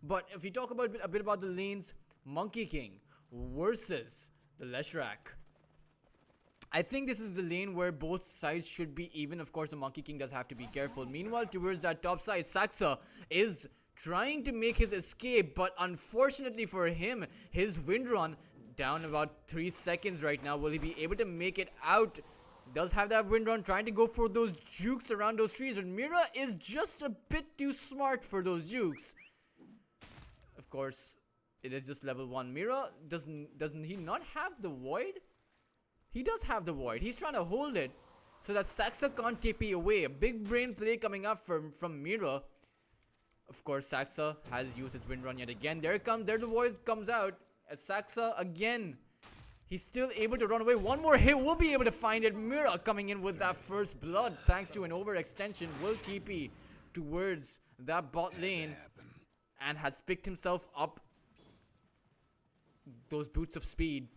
But if you talk about a bit about the lanes, Monkey King versus the Leshrac. I think this is the lane where both sides should be even. Of course, the Monkey King does have to be careful. Meanwhile, towards that top side, Saxa is trying to make his escape, but unfortunately for him, his wind run down about 3 seconds right now. Will he be able to make it out? Does have that wind run, trying to go for those jukes around those trees, but Mira is just a bit too smart for those jukes. Of course, it is just level 1. Mira, doesn't he not have the void? He does have the void. He's trying to hold it so that Saxa can't TP away. A big brain play coming up from Mira. Of course, Saxa has used his wind run yet again. There the voice comes out as Saxa again. He's still able to run away. One more hit will be able to find it. Mira coming in with that first blood thanks to an overextension. Will TP towards that bot lane and has picked himself up those boots of speed.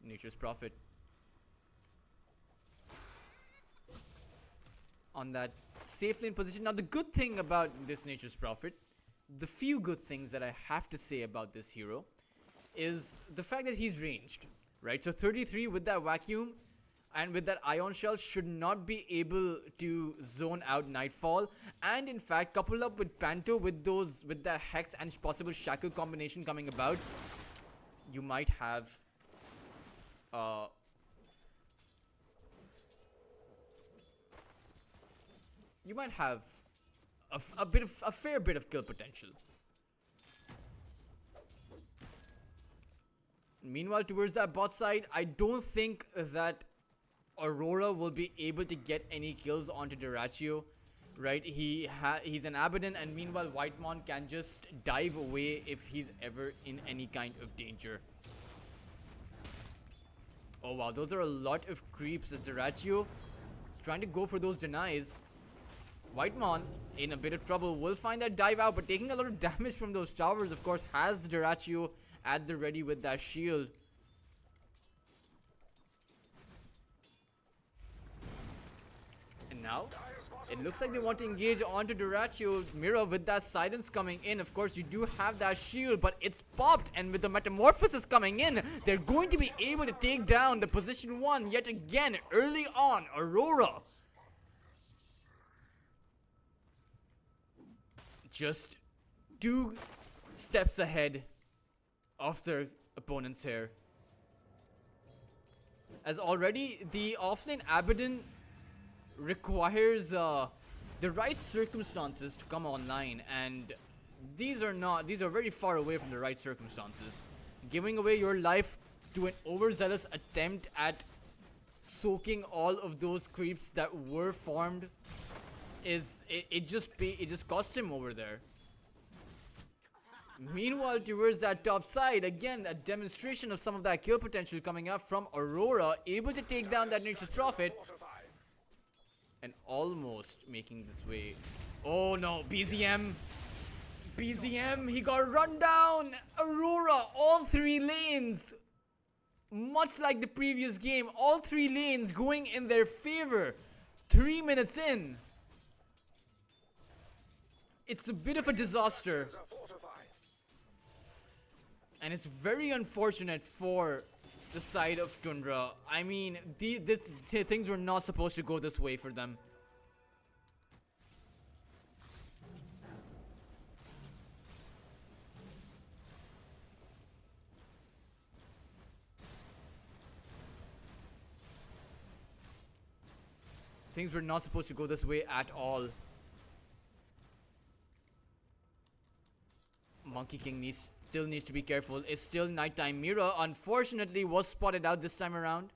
Nature's Prophet on that safe lane position. Now the good thing about this Nature's Prophet, the few good things that I have to say about this hero, is the fact that he's ranged, right? So 33 with that vacuum and with that ion shell should not be able to zone out Nightfall, and in fact coupled up with Panto with that Hex and possible Shackle combination coming about, you might have a fair bit of kill potential. Meanwhile, towards that bot side, I don't think that Aurora will be able to get any kills onto Duraccio, right? He's an Abaddon, and meanwhile Whitemon can just dive away if he's ever in any kind of danger. Oh wow, those are a lot of creeps as Duraccio is trying to go for those denies. Whitemon in a bit of trouble, will find that dive out, but taking a lot of damage from those towers. Of course, has the Duraccio at the ready with that shield. And now it looks like they want to engage onto Duraccio. Mira with that silence coming in. Of course, you do have that shield, but it's popped, and with the metamorphosis coming in, they're going to be able to take down the position 1 yet again early on. Aurora just 2 steps ahead of their opponents here, as already the offlane Abaddon requires the right circumstances to come online, and these are very far away from the right circumstances. Giving away your life to an overzealous attempt at soaking all of those creeps that were formed it just cost him over there. Meanwhile, towards that top side, again a demonstration of some of that kill potential coming up from Aurora, able to take down that Nature's Prophet and almost making this way. Oh no, BZM, he got run down. Aurora, all 3 lanes, much like the previous game, all 3 lanes going in their favor. 3 minutes in, it's a bit of a disaster, and it's very unfortunate for the side of Tundra. I mean, things were not supposed to go this way for them. Things were not supposed to go this way at all. Monkey King still needs to be careful. It's still nighttime. Mira, unfortunately, was spotted out this time around.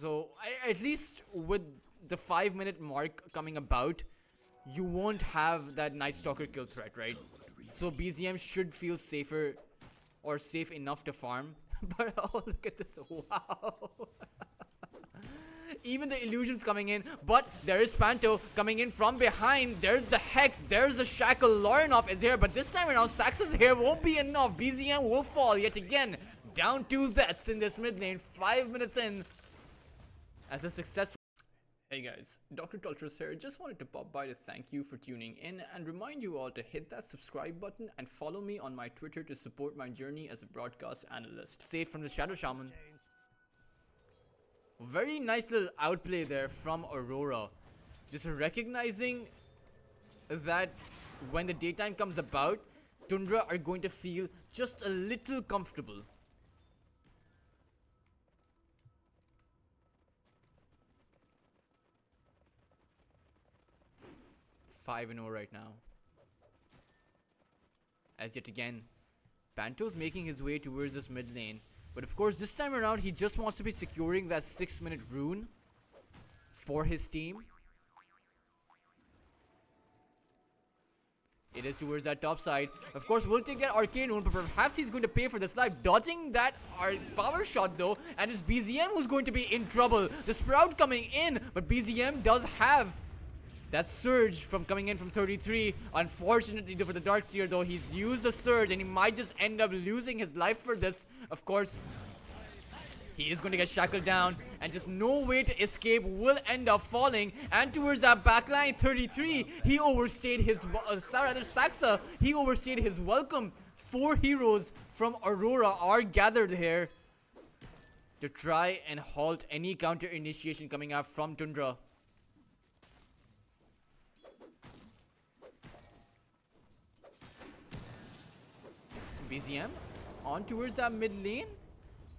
So, at least with the 5-minute mark coming about, you won't have that Night Stalker kill threat, right? So, BZM should feel safer or safe enough to farm. But oh, look at this. Wow. Even the illusions coming in, but there is Panto coming in from behind. There's the Hex, there's the Shackle. LORENOF is here, but this time around Saxa's here won't be enough. BZM will fall yet again. Down 2 deaths in this mid lane, 5 minutes in, as a successful... Hey guys, Dr. Tultras here. Just wanted to pop by to thank you for tuning in and remind you all to hit that subscribe button and follow me on my Twitter to support my journey as a broadcast analyst. Safe from the Shadow Shaman. Very nice little outplay there from Aurora. Just recognizing that when the daytime comes about, Tundra are going to feel just a little comfortable. Five in 0 right now. As yet again, Panto's making his way towards this mid lane. But of course, this time around, he just wants to be securing that 6-minute rune for his team. It is towards that top side. Of course, we'll take that arcane rune, but perhaps he's going to pay for this life. Dodging that power shot though, and it's BZM who's going to be in trouble. The Sprout coming in, but BZM does have that surge from coming in from 33. Unfortunately for the Darkseer though, he's used the surge and he might just end up losing his life for this. Of course, he is going to get shackled down and just no way to escape, will end up falling. And towards that backline, 33, he overstayed his, Saxa, he overstayed his welcome. 4 heroes from Aurora are gathered here to try and halt any counter initiation coming out from Tundra. BZM on towards that mid lane.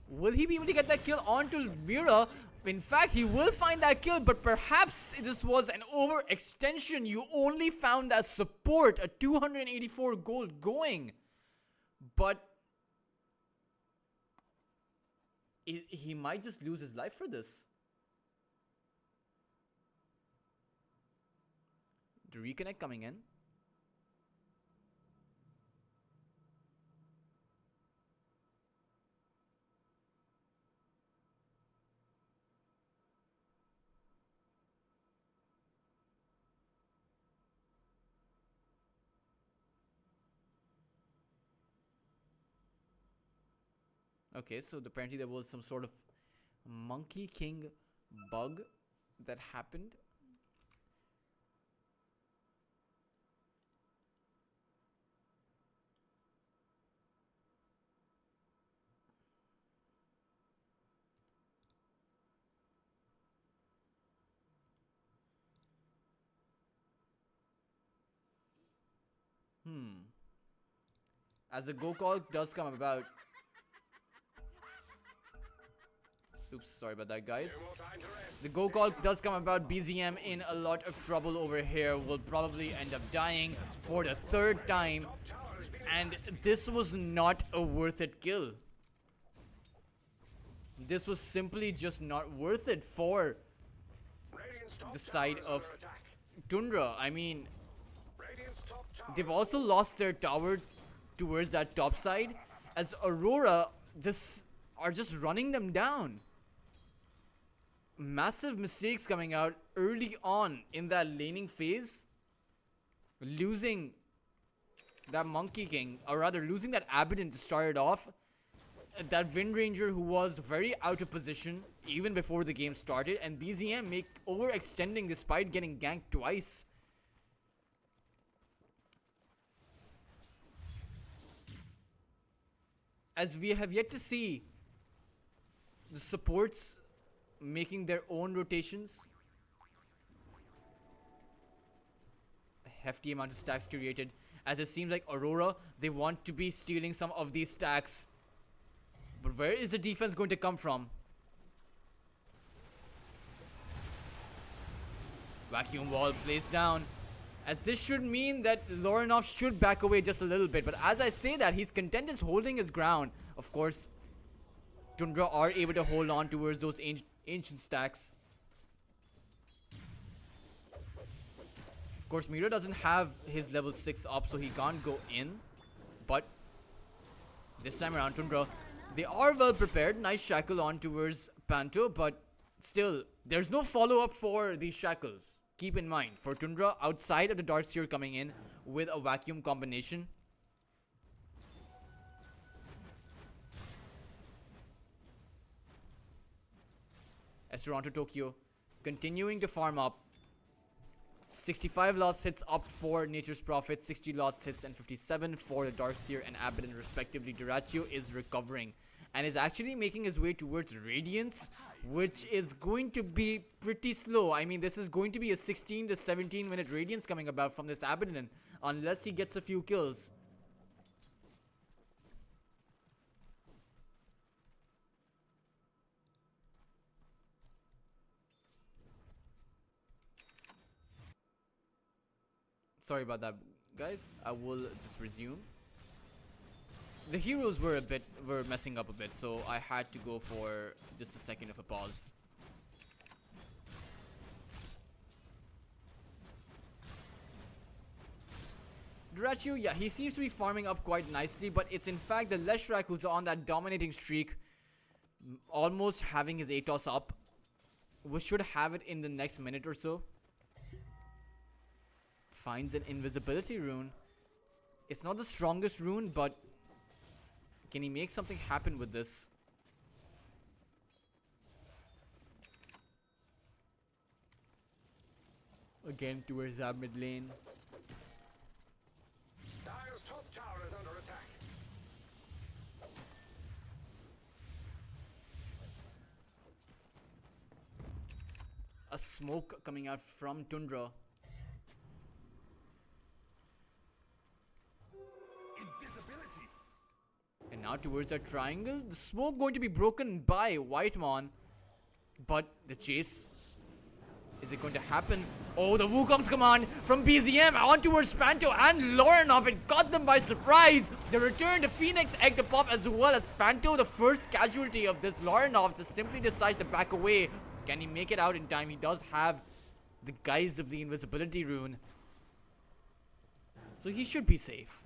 Will he be able to get that kill onto Mira? In fact, he will find that kill, but perhaps this was an overextension. You only found that support, a 284 gold going. But he might just lose his life for this. The reconnect coming in. Okay, so apparently there was some sort of Monkey King bug that happened. As the go call does come about. Oops, sorry about that, guys. The go call does come about. BZM in a lot of trouble over here. Will probably end up dying for the 3rd time. And this was not a worth it kill. This was simply just not worth it for the side of Tundra. I mean, they've also lost their tower towards that top side, as Aurora are just running them down. Massive mistakes coming out early on in that laning phase. Losing that Monkey King, or rather losing that Abaddon to start it off. That Wind Ranger who was very out of position even before the game started. And BZM overextending despite getting ganked twice. As we have yet to see the supports making their own rotations. A hefty amount of stacks created, as it seems like Aurora, they want to be stealing some of these stacks. But where is the defense going to come from? Vacuum wall placed down, as this should mean that LORENOF should back away just a little bit. But as I say that, he's content is holding his ground. Of course, Tundra are able to hold on towards those ancient stacks. Of course, Mira doesn't have his level 6 up, so he can't go in. But this time around, Tundra, they are well prepared. Nice shackle on towards Panto, but still, there's no follow-up for these shackles. Keep in mind, for Tundra, outside of the Darkseer coming in with a vacuum combination, as Toronto Tokyo continuing to farm up. 65 lost hits up for Nature's Prophet, 60 lost hits and 57 for the Darkseer and Abaddon respectively. Duraccio is recovering and is actually making his way towards Radiance, which is going to be pretty slow. I mean, this is going to be a 16 to 17 minute Radiance coming about from this Abaddon unless he gets a few kills. Sorry about that, guys. I will just resume. The heroes were messing up a bit, so I had to go for just a second of a pause. Duraccio, yeah, he seems to be farming up quite nicely, but it's in fact the Leshrac who's on that dominating streak, almost having his ATOS up. We should have it in the next minute or so. Finds an invisibility rune. It's not the strongest rune, but can he make something happen with this? Again towards that mid lane. Dire's top tower is under attack. A smoke coming out from Tundra. And now towards that triangle, the smoke going to be broken by Whitemon. But the chase, is it going to happen? Oh, the Wukong's command from BZM on towards Panto and LORENOF. It got them by surprise. They returned the Phoenix Egg to pop as well as Panto, the first casualty of this. LORENOF just simply decides to back away. Can he make it out in time? He does have the guise of the invisibility rune, so he should be safe.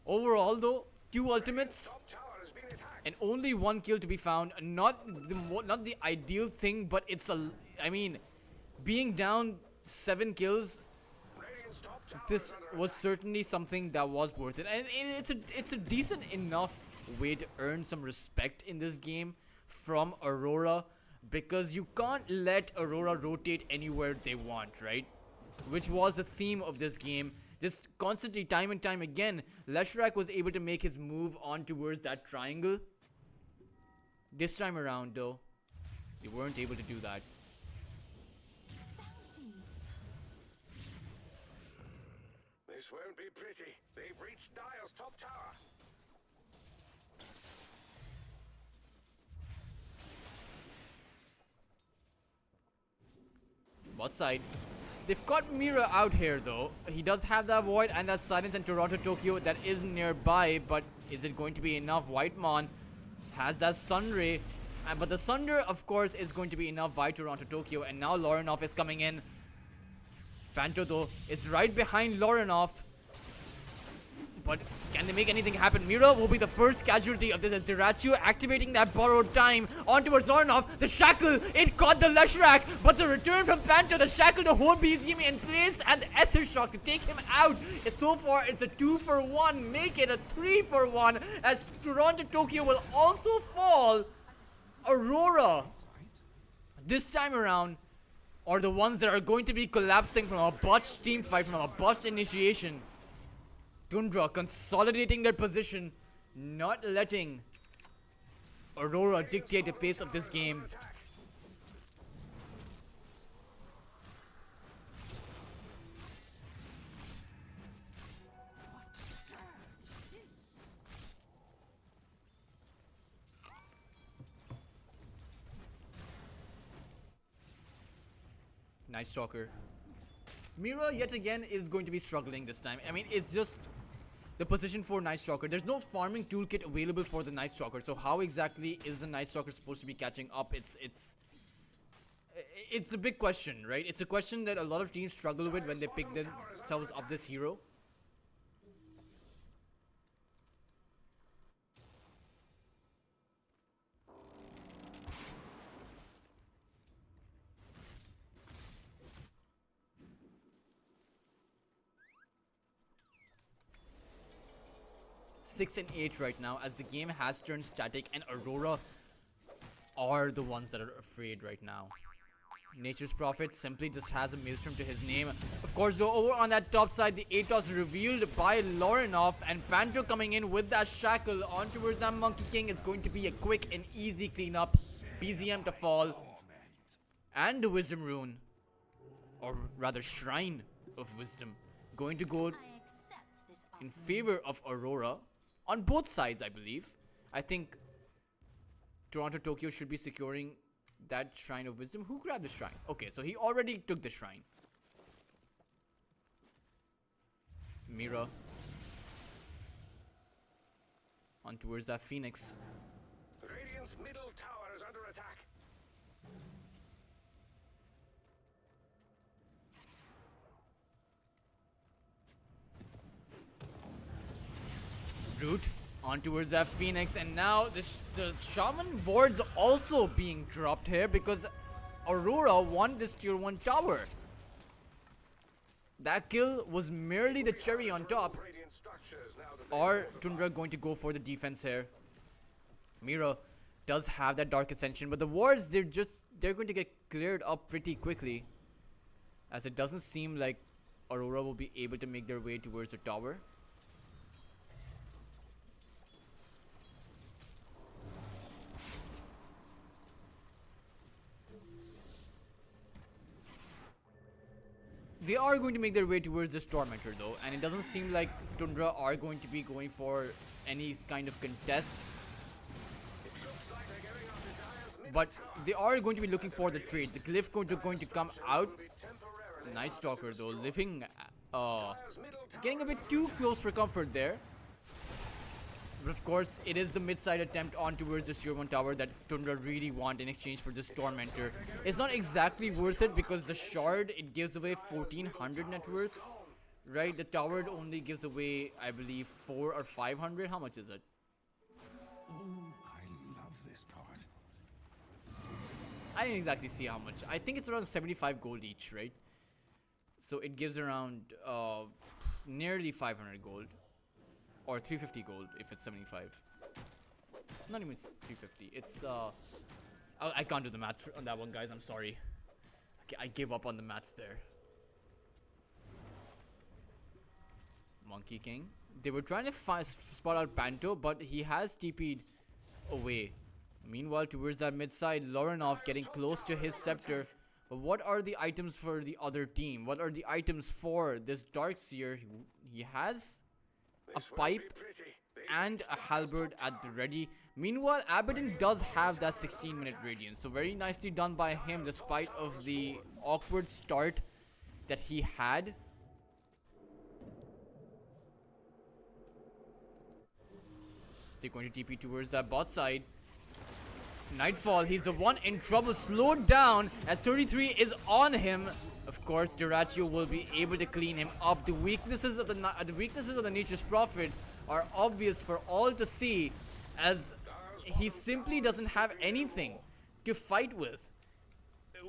Overall though, 2 ultimates and only 1 kill to be found. Not the ideal thing, but it's I mean, being down 7 kills, this was certainly something that was worth it, and it's a decent enough way to earn some respect in this game from Aurora, because you can't let Aurora rotate anywhere they want, right? Which was the theme of this game. Just constantly, time and time again, Leshrac was able to make his move on towards that triangle. This time around, though, they weren't able to do that. This won't be pretty. They've reached Dire's top tower. Bot side. They've got Mira out here though. He does have that Void and that Silence and Toronto Tokyo that is nearby, but is it going to be enough? Whitemon has that Sunray, but the Sunder of course is going to be enough by Toronto Tokyo, and now LORENOF is coming in. Panto though is right behind LORENOF, but can they make anything happen? Mira will be the first casualty of this as Duraccio activating that borrowed time on towards LORENOF. The shackle, it caught the Leshrac, but the return from Panto, the shackle to hold BZM in place, and the Ether Shock to take him out. So far, it's a 2-for-1, make it a 3-for-1, as Toronto Tokyo will also fall. Aurora, this time around, are the ones that are going to be collapsing from a botched team fight, from a botched initiation. Tundra consolidating their position, not letting Aurora dictate the pace of this game. Night Stalker. Mira yet again is going to be struggling this time. I mean, it's just the position for Night Stalker. There's no farming toolkit available for the Night Stalker, so how exactly is the Night Stalker supposed to be catching up? It's a big question, right? It's a question that a lot of teams struggle with when they pick themselves up this hero. Six and 8 right now, as the game has turned static and Aurora are the ones that are afraid right now. Nature's Prophet simply just has a Maelstrom to his name. Of course, though, over on that top side, the Atos revealed by LORENOF, and Panto coming in with that shackle on towards that Monkey King is going to be a quick and easy cleanup. BZM to fall. And the Wisdom Rune, or rather Shrine of Wisdom, going to go in favor of Aurora. On both sides, I believe. I think Toronto Tokyo should be securing that Shrine of Wisdom. Who grabbed the shrine? Okay, so he already took the shrine. Mira on towards that Phoenix. Radiant's middle tower is under attack. Root on towards that Phoenix, and now the Shaman wards also being dropped here because Aurora won this tier 1 tower. That kill was merely the cherry on top. Radiant structures now that they Or Tundra going to go for the defense here. Mira does have that Dark Ascension, but the wards, they're going to get cleared up pretty quickly, as it doesn't seem like Aurora will be able to make their way towards the tower. They are going to make their way towards this Tormentor though, and it doesn't seem like Tundra are going to be going for any kind of contest. But they are going to be looking for the trade. The Glyph going to come out. Nice Stalker though, living, getting a bit too close for comfort there. But of course, it is the mid-side attempt on towards this tier 1 tower that Tundra really want in exchange for this Tormentor. It's not exactly worth it because the shard, it gives away 1400 net worth. Right, the tower only gives away, I believe, 400 or 500. How much is it? Oh, I love this part. I didn't exactly see how much. I think it's around 75 gold each, right? So it gives around nearly 500 gold. Or 350 gold if it's 75. Not even 350. It's I can't do the maths on that one, guys. I'm sorry. Okay, I gave up on the maths there. Monkey King. They were trying to spot out Panto, but he has TP'd away. Meanwhile, towards that mid side, LORENOF getting close to his scepter. But what are the items for the other team? What are the items for this Darkseer? He has a pipe and a halberd at the ready. Meanwhile, Abaddon does have that 16-minute radiance, so very nicely done by him despite of the awkward start that he had. They're going to TP towards that bot side. Nightfall, he's the one in trouble, slowed down as 33 is on him. Of course, Duraccio will be able to clean him up. The weaknesses of the Nature's Prophet are obvious for all to see, as he simply doesn't have anything to fight with.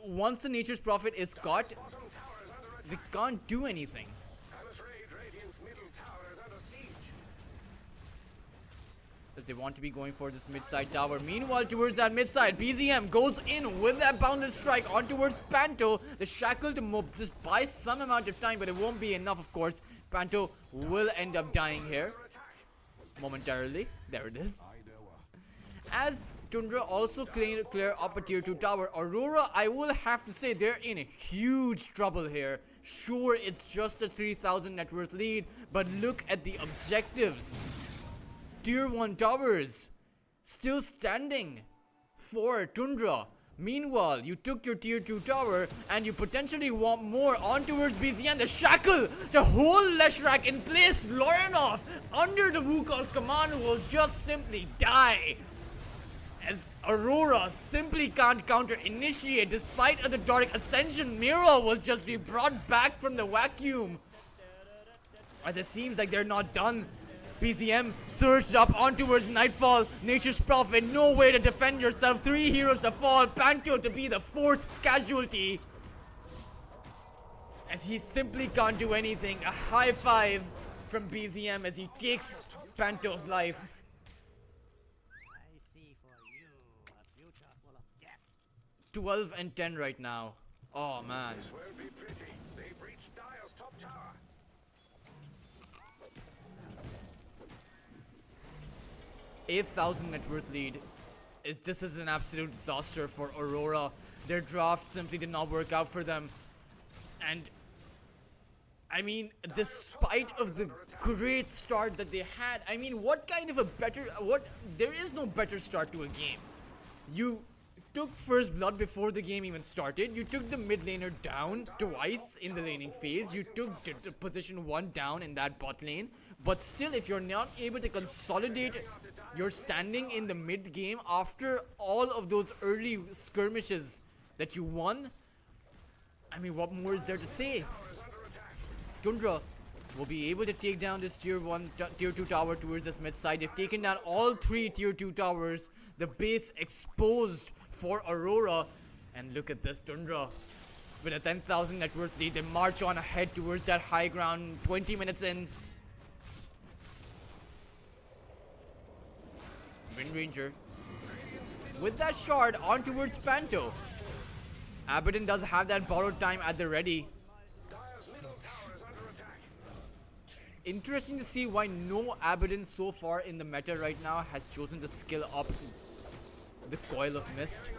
Once the Nature's Prophet is caught, they can't do anything. As they want to be going for this mid-side tower. Meanwhile, towards that mid-side, BZM goes in with that boundless strike on towards Panto. The shackle to just buy some amount of time, but it won't be enough, of course. Panto will end up dying here momentarily. There it is. As Tundra also clear up a tier 2 tower, Aurora, I will have to say, they're in a huge trouble here. Sure, it's just a 3000 net worth lead, but look at the objectives. Tier 1 towers still standing for Tundra. Meanwhile, you took your tier 2 tower and you potentially want more on towards BZM. The shackle to hold Leshrac in place. LORENOF under the Wukong's command will just simply die, as Aurora simply can't counter initiate despite of the Dark Ascension. Mira will just be brought back from the vacuum, as it seems like they're not done. BZM surged up on towards Nightfall. Nature's Prophet, no way to defend yourself. 3 heroes to fall. Panto to be the 4th casualty, as he simply can't do anything. A high five from BZM as he takes Panto's life. I see for you a future full of 12 and 10 right now. Oh man. This won't be pretty. They've reached Dial's top tower. 8,000 net worth lead. This is an absolute disaster for Aurora. Their draft simply did not work out for them. And I mean, despite of the great start that they had, I mean, there is no better start to a game. You took first blood before the game even started. You took the mid laner down twice in the laning phase. You took the position 1 down in that bot lane. But still, if you're not able to consolidate your standing in the mid game after all of those early skirmishes that you won, I mean, what more is there to say? Tundra will be able to take down this tier 2 tower towards this mid side. They've taken down all 3 tier 2 towers. The base exposed for Aurora. And look at this, Tundra. With a 10,000 net worth lead, they march on ahead towards that high ground. 20 minutes in. Wind Ranger. With that shard, on towards Panto. Abaddon does have that borrowed time at the ready. Interesting to see why no Abaddon so far in the meta right now has chosen to skill up the Coil of Mist.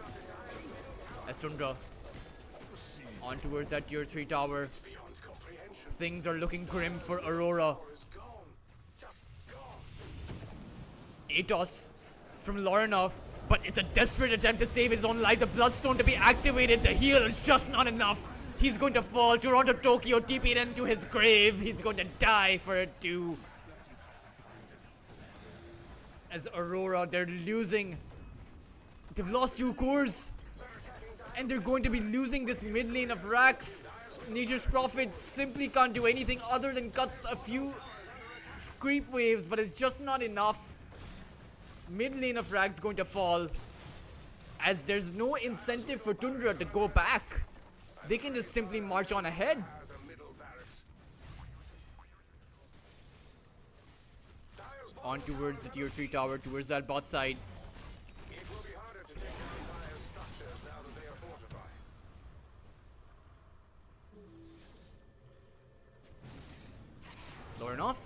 As Tundra on towards that tier 3 tower. Things are looking grim for Aurora. Atos from LORENOF, but it's a desperate attempt to save his own life. The Bloodstone to be activated. The heal is just not enough. He's going to fall. Toronto Tokyo TP'd into his grave. He's going to die for it too. As Aurora, they're losing. They've lost 2 cores. And they're going to be losing this mid lane of Rax. Nature's Prophet simply can't do anything other than cuts a few creep waves, but it's just not enough. Mid lane of Rax going to fall. As there's no incentive for Tundra to go back. They can just simply march on ahead. On towards the tier 3 tower, towards that bot side. LORENOF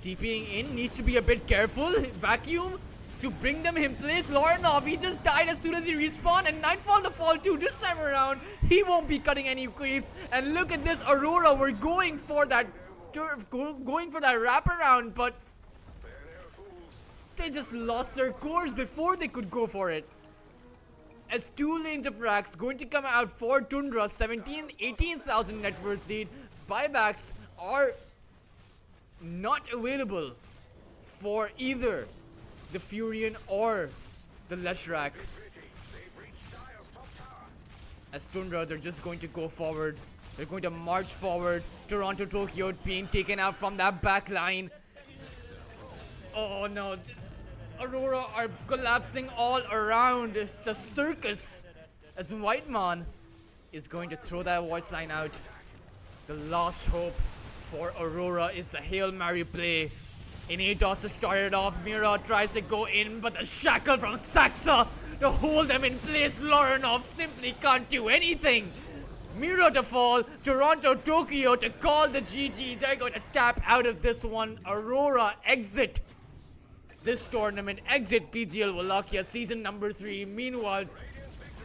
TPing in, needs to be a bit careful. Vacuum to bring them in place. LORENOF, he just died as soon as he respawned, and Nightfall to fall too. This time around, he won't be cutting any creeps. And look at this, Aurora, we're going for that wraparound, but they just lost their cores before they could go for it. As 2 lanes of Rax going to come out for Tundra, 18,000 net worth lead. Buybacks are not available for either the Furion or the Leshrac. As Tundra, they're just going to go forward. They're going to march forward. Toronto Tokyo being taken out from that back line. Oh no. Aurora are collapsing all around. It's the circus. As Whiteman is going to throw that voice line out. The last hope for Aurora is a Hail Mary play. In Atos to start it off, Mira tries to go in, but the shackle from Saxa to hold them in place. LORENOF simply can't do anything. Mira to fall, Toronto Tokyo to call the GG. They're going to tap out of this one. Aurora exit this tournament, exit PGL Wallachia season number 3. Meanwhile,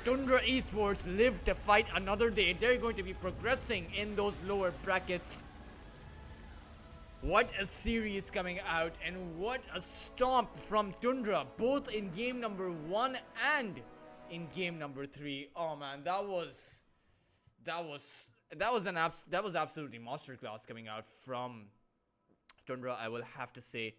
Tundra Esports live to fight another day. They're going to be progressing in those lower brackets. What a series coming out, and what a stomp from Tundra, both in game number 1 and in game number 3. Oh man, that was absolutely masterclass coming out from Tundra, I will have to say.